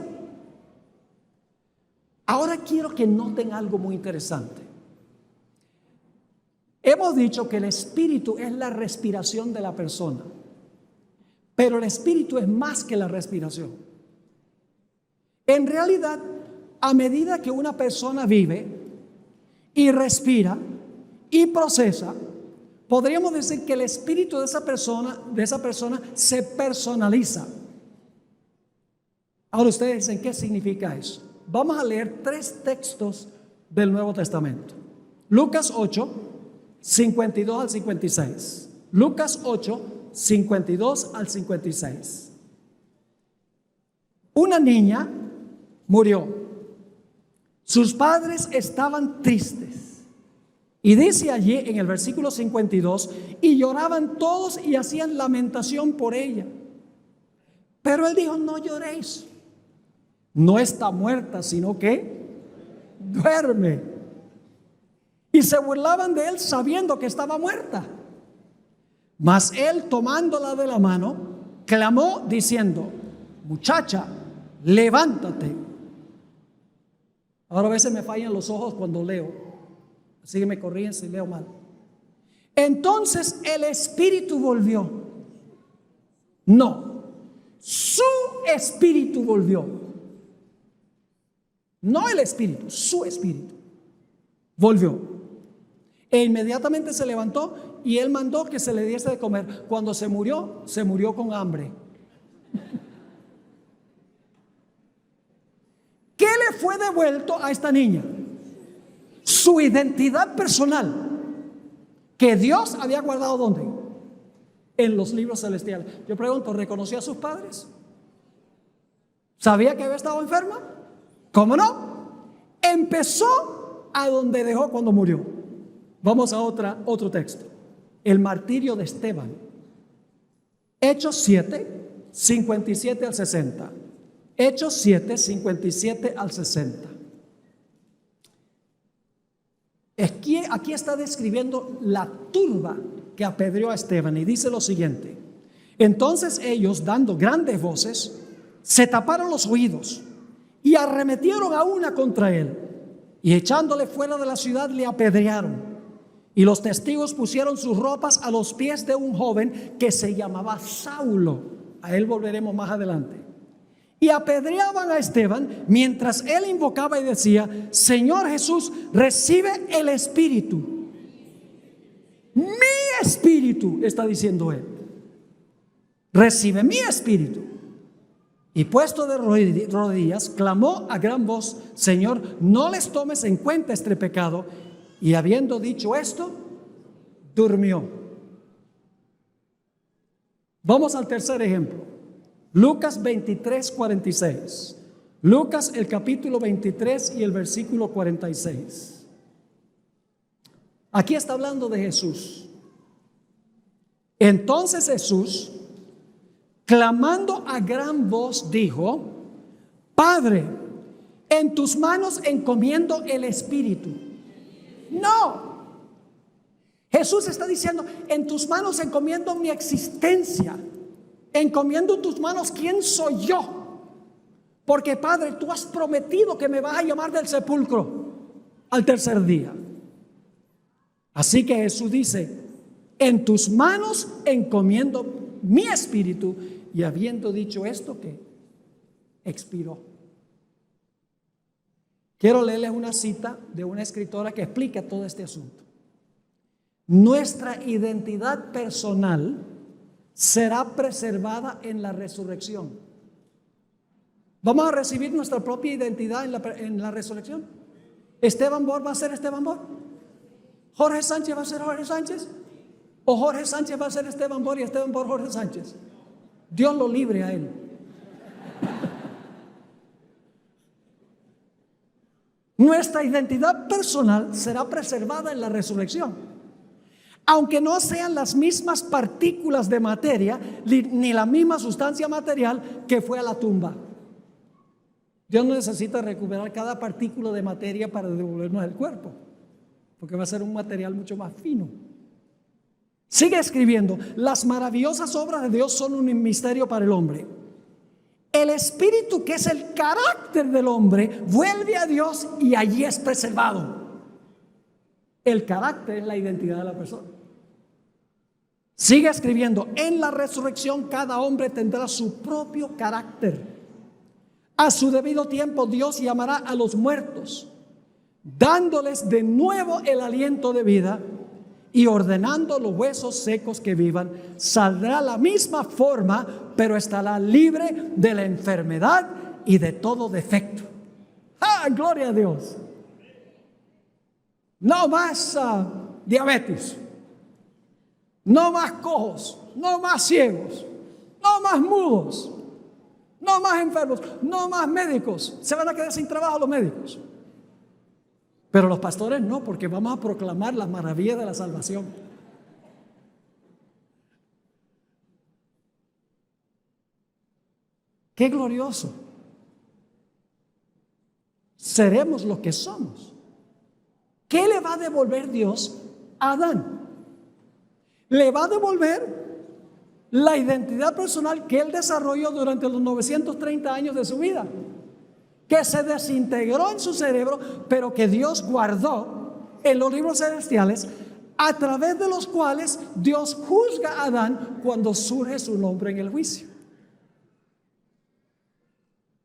Ahora quiero que noten algo muy interesante. Hemos dicho que el espíritu es la respiración de la persona, pero el espíritu es más que la respiración. En realidad, a medida que una persona vive y respira y procesa, podríamos decir que el espíritu de esa persona se personaliza. Ahora ustedes dicen, ¿qué significa eso? Vamos a leer 3 textos del Nuevo Testamento. Lucas 8, 52 al 56. Lucas 8, 52 al 56. Una niña murió. Sus padres estaban tristes. Y dice allí en el versículo 52, y lloraban todos y hacían lamentación por ella. Pero él dijo, no lloréis. No está muerta, sino que duerme. Y se burlaban de él sabiendo que estaba muerta. Mas él, tomándola de la mano, clamó diciendo, muchacha, levántate. Ahora a veces me fallan los ojos cuando leo, así que me corrigen si leo mal. Entonces el espíritu volvió. No, su espíritu volvió. No el espíritu, su espíritu volvió. E inmediatamente se levantó y él mandó que se le diese de comer. Cuando se murió con hambre. ¿Qué le fue devuelto a esta niña? Su identidad personal, que Dios había guardado ¿dónde? En los libros celestiales. Yo pregunto, ¿reconoció a sus padres? ¿Sabía que había estado enferma? ¿Cómo no? Empezó a donde dejó cuando murió. Vamos a otro texto. El martirio de Esteban. Hechos 7, 57 al 60. Hechos 7, 57 al 60. Aquí está describiendo la turba que apedreó a Esteban y dice lo siguiente. Entonces ellos, dando grandes voces, se taparon los oídos y arremetieron a una contra él y echándole fuera de la ciudad le apedrearon. Y los testigos pusieron sus ropas a los pies de un joven que se llamaba Saulo. A él volveremos más adelante. Y apedreaban a Esteban mientras él invocaba y decía: Señor Jesús, recibe el Espíritu. Mi espíritu, está diciendo él. Recibe mi espíritu. Y puesto de rodillas, clamó a gran voz: Señor, no les tomes en cuenta este pecado. Y habiendo dicho esto, durmió. Vamos al tercer ejemplo. Lucas 23, 46. Lucas el capítulo 23 y el versículo 46. Aquí está hablando de Jesús. Entonces Jesús, clamando a gran voz, dijo: Padre, en tus manos encomiendo el Espíritu. No. Jesús está diciendo: en tus manos encomiendo mi existencia. Encomiendo en tus manos quién soy yo. Porque Padre, tú has prometido que me vas a llamar del sepulcro al tercer día. Así que Jesús dice: en tus manos encomiendo mi espíritu. Y habiendo dicho esto, que expiró. Quiero leerles una cita de una escritora que explica todo este asunto. Nuestra identidad personal será preservada en la resurrección. ¿Vamos a recibir nuestra propia identidad en la resurrección? ¿Esteban Bor va a ser Esteban Bor? ¿Jorge Sánchez va a ser Jorge Sánchez? ¿O Jorge Sánchez va a ser Esteban Bor y Esteban Bor Jorge Sánchez? Dios lo libre a él. Nuestra identidad personal será preservada en la resurrección. Aunque no sean las mismas partículas de materia ni la misma sustancia material que fue a la tumba. Dios no necesita recuperar cada partícula de materia para devolvernos el cuerpo, porque va a ser un material mucho más fino. Sigue escribiendo: las maravillosas obras de Dios son un misterio para el hombre. El espíritu, que es el carácter del hombre, vuelve a Dios y allí es preservado. El carácter es la identidad de la persona. Sigue escribiendo: en la resurrección cada hombre tendrá su propio carácter. A su debido tiempo Dios llamará a los muertos, dándoles de nuevo el aliento de vida y ordenando los huesos secos que vivan. Saldrá la misma forma, pero estará libre de la enfermedad y de todo defecto. ¡Ah, gloria a Dios! No más diabetes, no más cojos, no más ciegos, no más mudos, no más enfermos, no más médicos. Se van a quedar sin trabajo los médicos. Pero los pastores no, porque vamos a proclamar la maravilla de la salvación. ¡Qué glorioso! Seremos lo que somos. ¿Qué le va a devolver Dios a Adán? Le va a devolver la identidad personal que él desarrolló durante los 930 años de su vida, que se desintegró en su cerebro, pero que Dios guardó en los libros celestiales, a través de los cuales Dios juzga a Adán cuando surge su nombre en el juicio.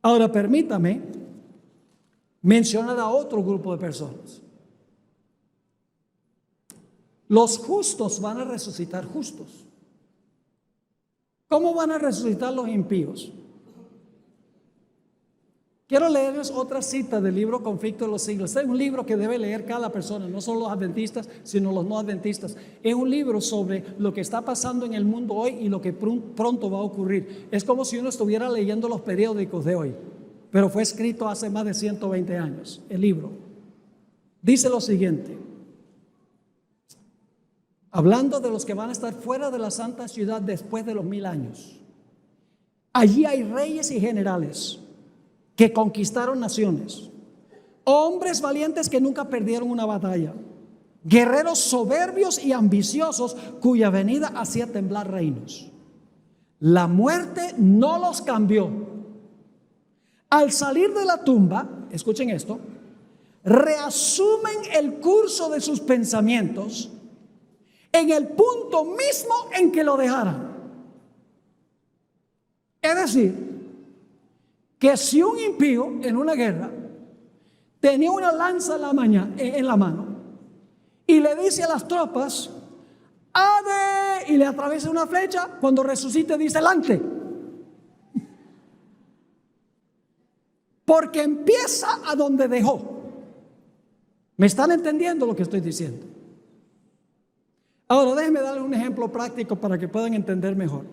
Ahora permítame mencionar a otro grupo de personas. Los justos van a resucitar justos. ¿Cómo van a resucitar los impíos? Quiero leerles otra cita del libro Conflicto de los Siglos. Es un libro que debe leer cada persona, no solo los adventistas, sino los no adventistas. Es un libro sobre lo que está pasando en el mundo hoy y lo que pronto va a ocurrir. Es como si uno estuviera leyendo los periódicos de hoy, pero fue escrito hace más de 120 años, el libro. Dice lo siguiente, hablando de los que van a estar fuera de la santa ciudad después de los 1000 años. Allí hay reyes y generales que conquistaron naciones, hombres valientes que nunca perdieron una batalla, guerreros soberbios y ambiciosos cuya venida hacía temblar reinos. La muerte no los cambió. Al salir de la tumba, escuchen esto, reasumen el curso de sus pensamientos en el punto mismo en que lo dejaran. Es decir, que si un impío en una guerra tenía una lanza en la mano y le dice a las tropas, ¡ade! Y le atraviesa una flecha, cuando resucite dice, ¡lante! Porque empieza a donde dejó. ¿Me están entendiendo lo que estoy diciendo? Ahora déjenme darles un ejemplo práctico para que puedan entender mejor.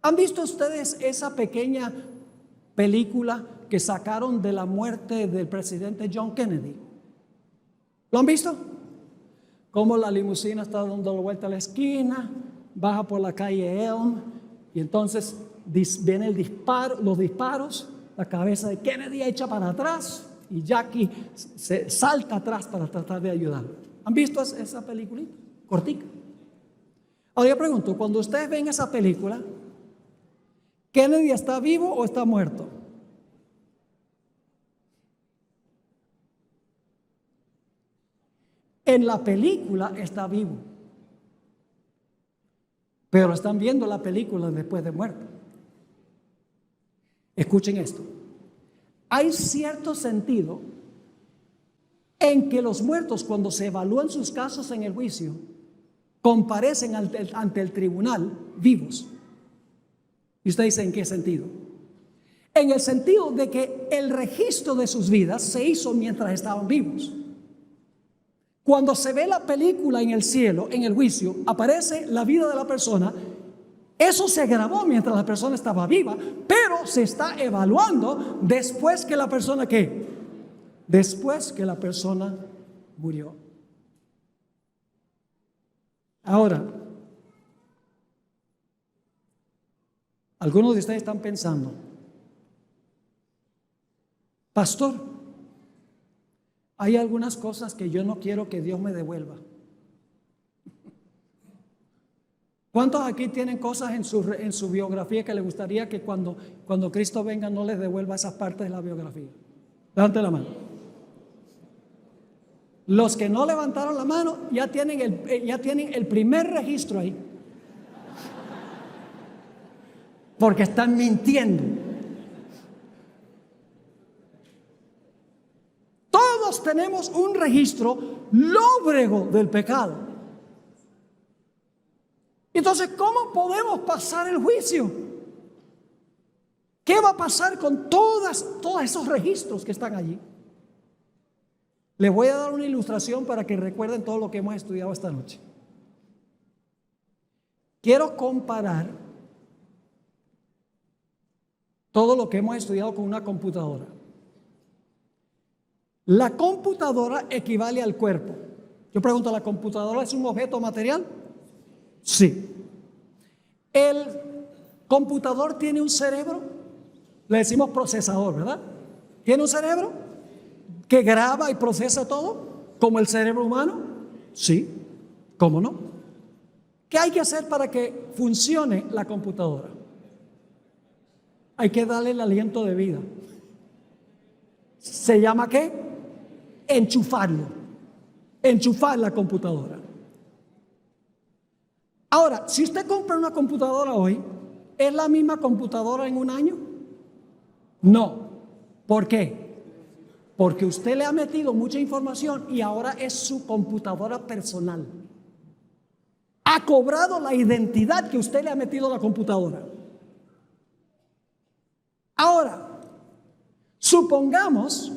¿Han visto ustedes esa pequeña película que sacaron de la muerte del presidente John Kennedy? ¿Lo han visto? Cómo la limusina está dando la vuelta a la esquina, baja por la calle Elm, y entonces viene los disparos, la cabeza de Kennedy echa para atrás y Jackie se salta atrás para tratar de ayudarlo. ¿Han visto esa peliculita? Cortica. Ahora yo pregunto, cuando ustedes ven esa película, ¿Kennedy está vivo o está muerto? En la película está vivo, pero están viendo la película después de muerto. Escuchen esto. Hay cierto sentido en que los muertos, cuando se evalúan sus casos en el juicio, comparecen ante el tribunal vivos. Y usted dice, ¿en qué sentido? En el sentido de que el registro de sus vidas se hizo mientras estaban vivos. Cuando se ve la película en el cielo, en el juicio, aparece la vida de la persona. Eso se grabó mientras la persona estaba viva, pero se está evaluando después que la persona ¿qué? Después que la persona murió. Ahora, algunos de ustedes están pensando, pastor, hay algunas cosas que yo no quiero que Dios me devuelva. ¿Cuántos aquí tienen cosas en su biografía que les gustaría que cuando Cristo venga no les devuelva esas partes de la biografía? Levante la mano. Los que no levantaron la mano ya tienen el primer registro ahí. Porque están mintiendo. Todos tenemos un registro lóbrego del pecado. Entonces, ¿cómo podemos pasar el juicio? ¿Qué va a pasar con todos esos registros que están allí? Les voy a dar una ilustración para que recuerden todo lo que hemos estudiado esta noche. Quiero comparar todo lo que hemos estudiado con una computadora. La computadora equivale al cuerpo. Yo pregunto, ¿la computadora es un objeto material? Sí. ¿El computador tiene un cerebro? Le decimos procesador, ¿verdad? ¿Tiene un cerebro que graba y procesa todo como el cerebro humano? Sí. ¿Cómo no? ¿Qué hay que hacer para que funcione la computadora? Hay que darle el aliento de vida. ¿Se llama qué? Enchufarlo. Enchufar la computadora. Ahora, si usted compra una computadora hoy, ¿es la misma computadora en un año? No. ¿Por qué? Porque usted le ha metido mucha información y ahora es su computadora personal. Ha cobrado la identidad que usted le ha metido a la computadora. Ahora, supongamos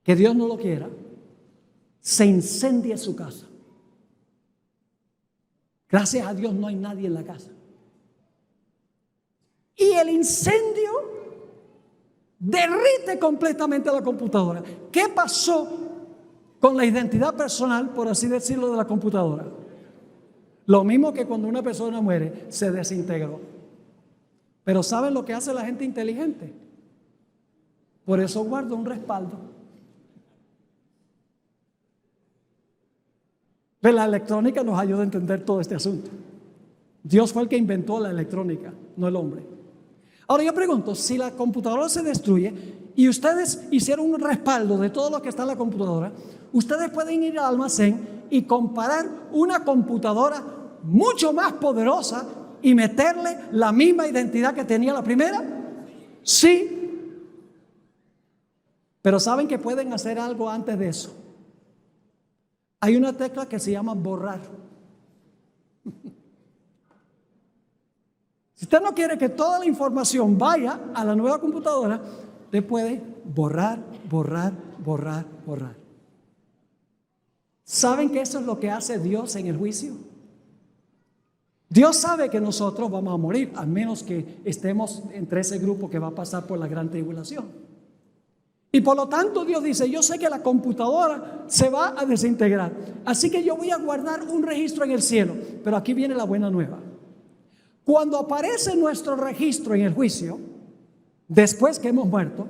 que Dios no lo quiera, se incendia su casa. Gracias a Dios no hay nadie en la casa. Y el incendio derrite completamente la computadora. ¿Qué pasó con la identidad personal, por así decirlo, de la computadora? Lo mismo que cuando una persona muere, se desintegró. Pero ¿saben lo que hace la gente inteligente? Por eso guarda un respaldo. Pero la electrónica nos ayuda a entender todo este asunto. Dios fue el que inventó la electrónica, no el hombre. Ahora yo pregunto, si la computadora se destruye y ustedes hicieron un respaldo de todo lo que está en la computadora, Ustedes pueden ir al almacén y comparar una computadora mucho más poderosa y meterle la misma identidad que tenía la primera. Sí. Pero ¿saben que pueden hacer algo antes de eso? Hay una tecla que se llama borrar. Si usted no quiere que toda la información vaya a la nueva computadora, usted puede borrar. ¿Saben que eso es lo que hace Dios en el juicio? Dios sabe que nosotros vamos a morir, al menos que estemos entre ese grupo que va a pasar por la gran tribulación. Y por lo tanto Dios dice, yo sé que la computadora se va a desintegrar, así que yo voy a guardar un registro en el cielo. Pero aquí viene la buena nueva. Cuando aparece nuestro registro en el juicio, después que hemos muerto,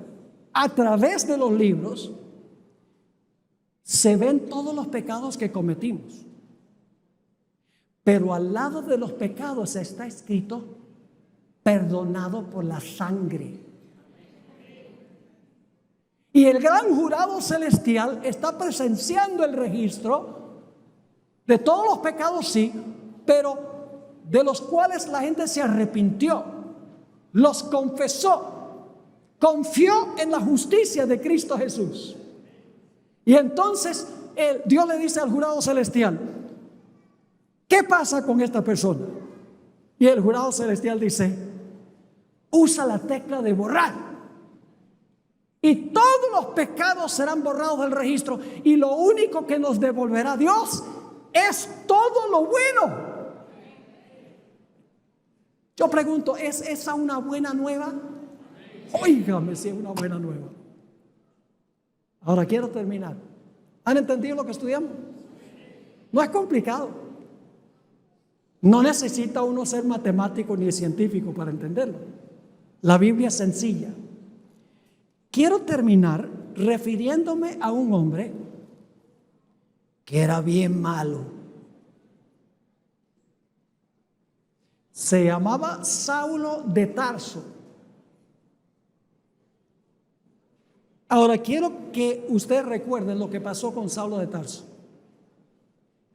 a través de los libros, se ven todos los pecados que cometimos. Pero al lado de los pecados está escrito, perdonado por la sangre. Y el gran jurado celestial está presenciando el registro de todos los pecados, sí, pero de los cuales la gente se arrepintió, los confesó, confió en la justicia de Cristo Jesús. Y entonces Dios le dice al jurado celestial, ¿qué pasa con esta persona? Y el jurado celestial dice, usa la tecla de borrar. Y todos los pecados serán borrados del registro. Y lo único que nos devolverá Dios es todo lo bueno. Yo pregunto, ¿es esa una buena nueva? Óigame si es una buena nueva. Ahora quiero terminar. ¿Han entendido lo que estudiamos? No es complicado. No necesita uno ser matemático ni científico para entenderlo. La Biblia es sencilla. Quiero terminar refiriéndome a un hombre que era bien malo. Se llamaba Saulo de Tarso. Ahora quiero que ustedes recuerden lo que pasó con Saulo de Tarso.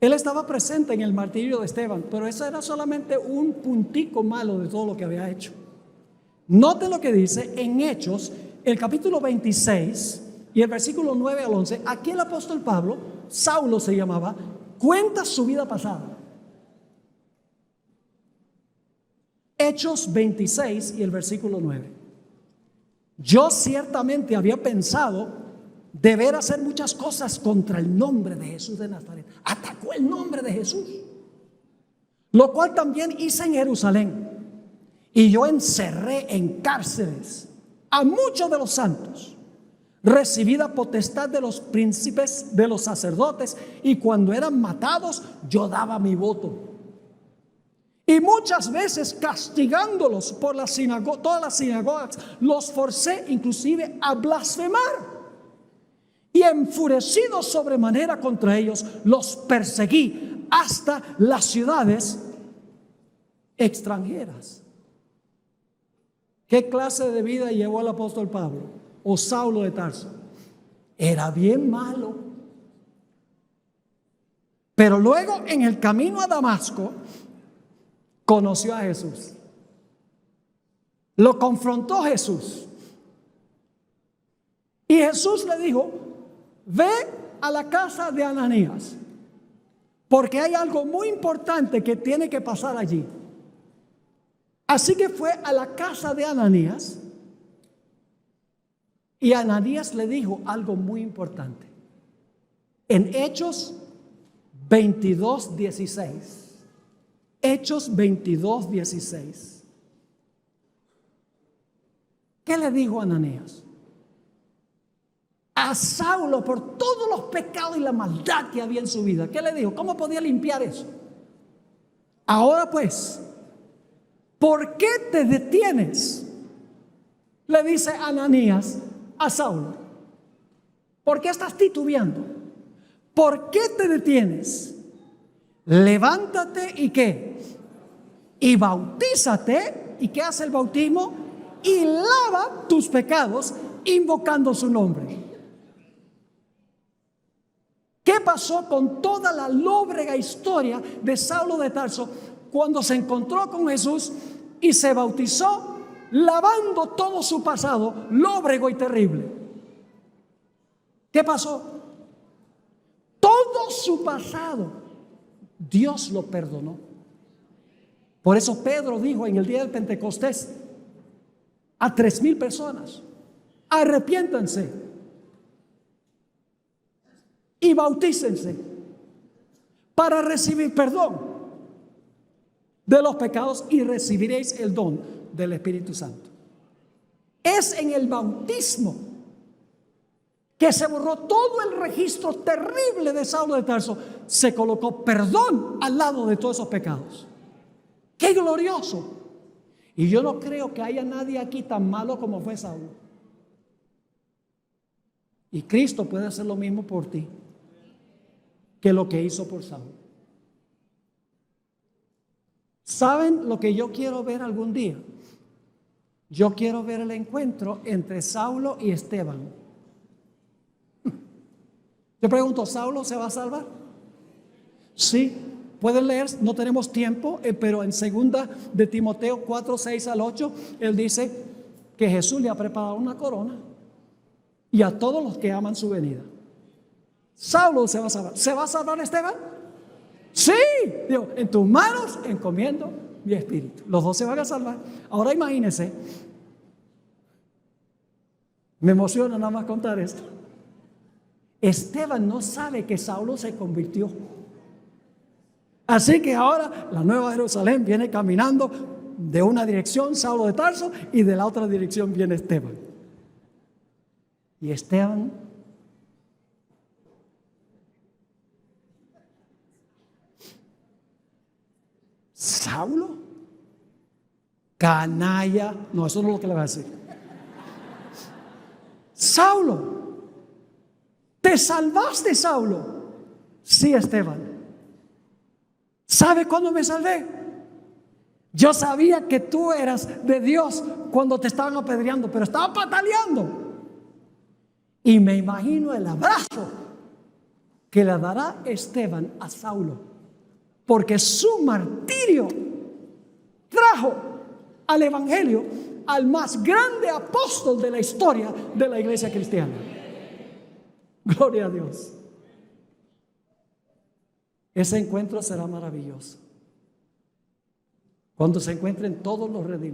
Él estaba presente en el martirio de Esteban, pero eso era solamente un puntico malo de todo lo que había hecho. Note lo que dice en Hechos, el capítulo 26 y el versículo 9 al 11. Aquí el apóstol Pablo, Saulo se llamaba, cuenta su vida pasada. Hechos 26 y el versículo 9. Yo ciertamente había pensado deber hacer muchas cosas contra el nombre de Jesús de Nazaret. Atacó el nombre de Jesús, lo cual también hice en Jerusalén. Y yo encerré en cárceles a muchos de los santos, recibí la potestad de los príncipes, de los sacerdotes, y cuando eran matados, yo daba mi voto. Y muchas veces castigándolos por todas las sinagogas, los forcé inclusive a blasfemar. Y enfurecido sobremanera contra ellos, los perseguí hasta las ciudades extranjeras. ¿Qué clase de vida llevó el apóstol Pablo o Saulo de Tarso? Era bien malo. Pero luego en el camino a Damasco conoció a Jesús. Lo confrontó Jesús. Y Jesús le dijo, ve a la casa de Ananías, porque hay algo muy importante que tiene que pasar allí. Así que fue a la casa de Ananías y Ananías le dijo algo muy importante. En Hechos 22:16. Hechos 22:16. ¿Qué le dijo Ananías? A Saulo, por todos los pecados y la maldad que había en su vida. ¿Qué le dijo? ¿Cómo podía limpiar eso? Ahora pues, ¿por qué te detienes? Le dice Ananías a Saulo. ¿Por qué estás titubeando? ¿Por qué te detienes? Levántate y ¿qué? Y bautízate. ¿Y qué hace el bautismo? Y lava tus pecados invocando su nombre. ¿Qué pasó con toda la lóbrega historia de Saulo de Tarso cuando se encontró con Jesús y se bautizó, lavando todo su pasado lóbrego y terrible? ¿Qué pasó? Todo su pasado Dios lo perdonó. Por eso Pedro dijo en el día del Pentecostés a 3,000 personas: arrepiéntanse y bautícense para recibir perdón de los pecados y recibiréis el don del Espíritu Santo. Es en el bautismo que se borró todo el registro terrible de Saulo de Tarso. Se colocó perdón al lado de todos esos pecados. ¡Qué glorioso! Y yo no creo que haya nadie aquí tan malo como fue Saulo. Y Cristo puede hacer lo mismo por ti que lo que hizo por Saulo. ¿Saben lo que yo quiero ver algún día? Yo quiero ver el encuentro entre Saulo y Esteban. Yo pregunto, ¿Saulo se va a salvar? Sí, pueden leer, no tenemos tiempo, pero en 2 de Timoteo 4, 6 al 8, él dice que Jesús le ha preparado una corona y a todos los que aman su venida. Saulo se va a salvar. ¿Se va a salvar Esteban? Sí, digo, en tus manos encomiendo mi espíritu. Los dos se van a salvar. Ahora imagínense, me emociona nada más contar esto. Esteban no sabe que Saulo se convirtió. Así que ahora la Nueva Jerusalén viene caminando de una dirección, Saulo de Tarso, y de la otra dirección viene Esteban. Y Esteban, ¿Saulo? Canalla. No, eso no es lo que le va a decir. Saulo, ¿te salvaste, Saulo? Sí, Esteban. ¿Sabe cuándo me salvé? Yo sabía que tú eras de Dios cuando te estaban apedreando, pero estaba pataleando. Y me imagino el abrazo que le dará Esteban a Saulo, porque su martirio trajo al evangelio al más grande apóstol de la historia de la iglesia cristiana. Gloria a Dios. Ese encuentro será maravilloso cuando se encuentren todos los redimidos.